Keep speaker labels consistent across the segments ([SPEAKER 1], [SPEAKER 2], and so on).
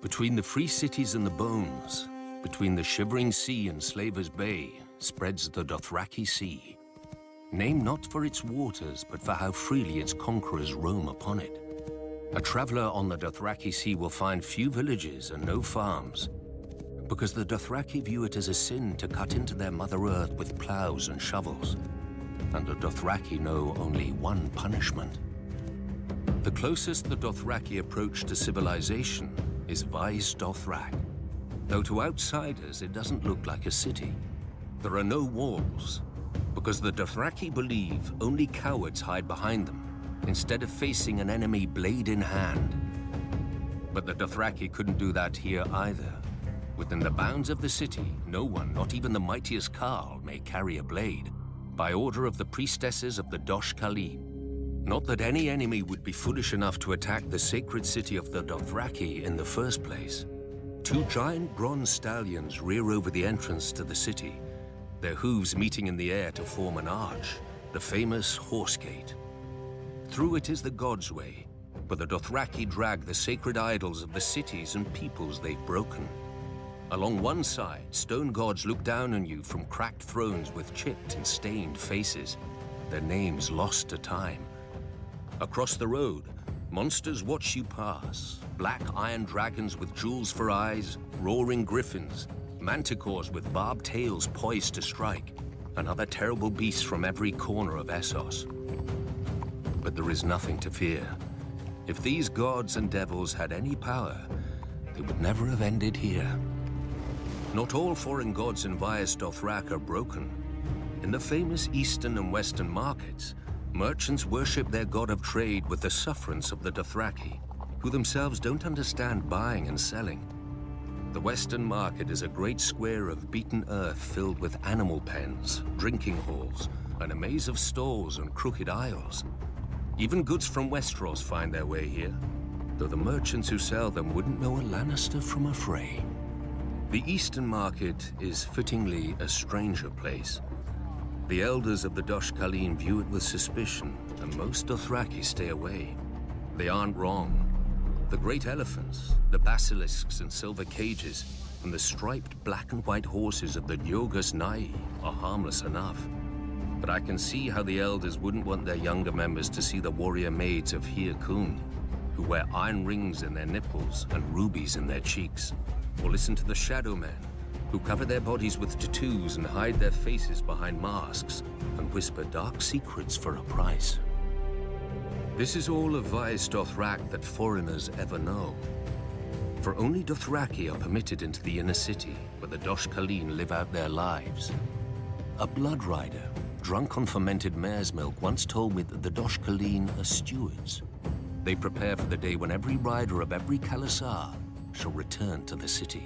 [SPEAKER 1] Between the free cities and the bones, between the shivering sea and Slaver's Bay, spreads the Dothraki Sea. Named not for its waters, but for how freely its conquerors roam upon it. A traveler on the Dothraki Sea will find few villages and no farms, because the Dothraki view it as a sin to cut into their Mother Earth with plows and shovels. And the Dothraki know only one punishment. The closest the Dothraki approach to civilization is Vaes Dothrak. Though to outsiders it doesn't look like a city. There are no walls, because the Dothraki believe only cowards hide behind them, instead of facing an enemy blade in hand. But the Dothraki couldn't do that here either. Within the bounds of the city, no one, not even the mightiest Khal, may carry a blade, by order of the priestesses of the Dosh Khaleen. Not that any enemy would be foolish enough to attack the sacred city of the Dothraki in the first place. Two giant bronze stallions rear over the entrance to the city, their hooves meeting in the air to form an arch, the famous Horse Gate. Through it is the God's Way, where the Dothraki drag the sacred idols of the cities and peoples they've broken. Along one side, stone gods look down on you from cracked thrones with chipped and stained faces, their names lost to time. Across the road, monsters watch you pass. Black iron dragons with jewels for eyes, roaring griffins, manticores with barbed tails poised to strike, and other terrible beasts from every corner of Essos. But there is nothing to fear. If these gods and devils had any power, they would never have ended here. Not all foreign gods in Vaes Dothrak are broken. In the famous eastern and western markets, merchants worship their god of trade with the sufferance of the Dothraki, who themselves don't understand buying and selling. The western market is a great square of beaten earth filled with animal pens, drinking halls, and a maze of stalls and crooked aisles. Even goods from Westeros find their way here, though the merchants who sell them wouldn't know a Lannister from a Frey. The eastern market is fittingly a stranger place. The elders of the Dosh Khaleen view it with suspicion, and most Dothraki stay away. They aren't wrong. The great elephants, the basilisks in silver cages, and the striped black and white horses of the Diogus Nai are harmless enough. But I can see how the elders wouldn't want their younger members to see the warrior maids of Hir Kun, who wear iron rings in their nipples and rubies in their cheeks, or listen to the shadow men, who cover their bodies with tattoos and hide their faces behind masks and whisper dark secrets for a price. This is all of Vaes Dothrak that foreigners ever know. For only Dothraki are permitted into the inner city, where the Dosh Khaleen live out their lives. A blood rider, drunk on fermented mare's milk, once told me that the Dosh Khaleen are stewards. They prepare for the day when every rider of every Khalasar shall return to the city.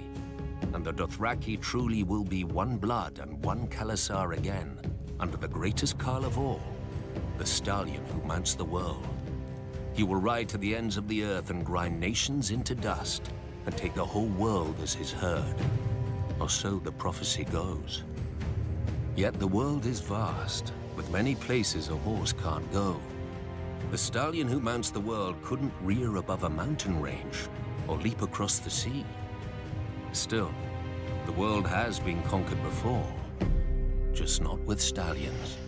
[SPEAKER 1] And the Dothraki truly will be one blood and one Khalasar again, under the greatest Khal of all, the stallion who mounts the world. He will ride to the ends of the earth and grind nations into dust, and take the whole world as his herd. Or so the prophecy goes. Yet the world is vast, with many places a horse can't go. The stallion who mounts the world couldn't rear above a mountain range, or leap across the sea. Still, the world has been conquered before, just not with stallions.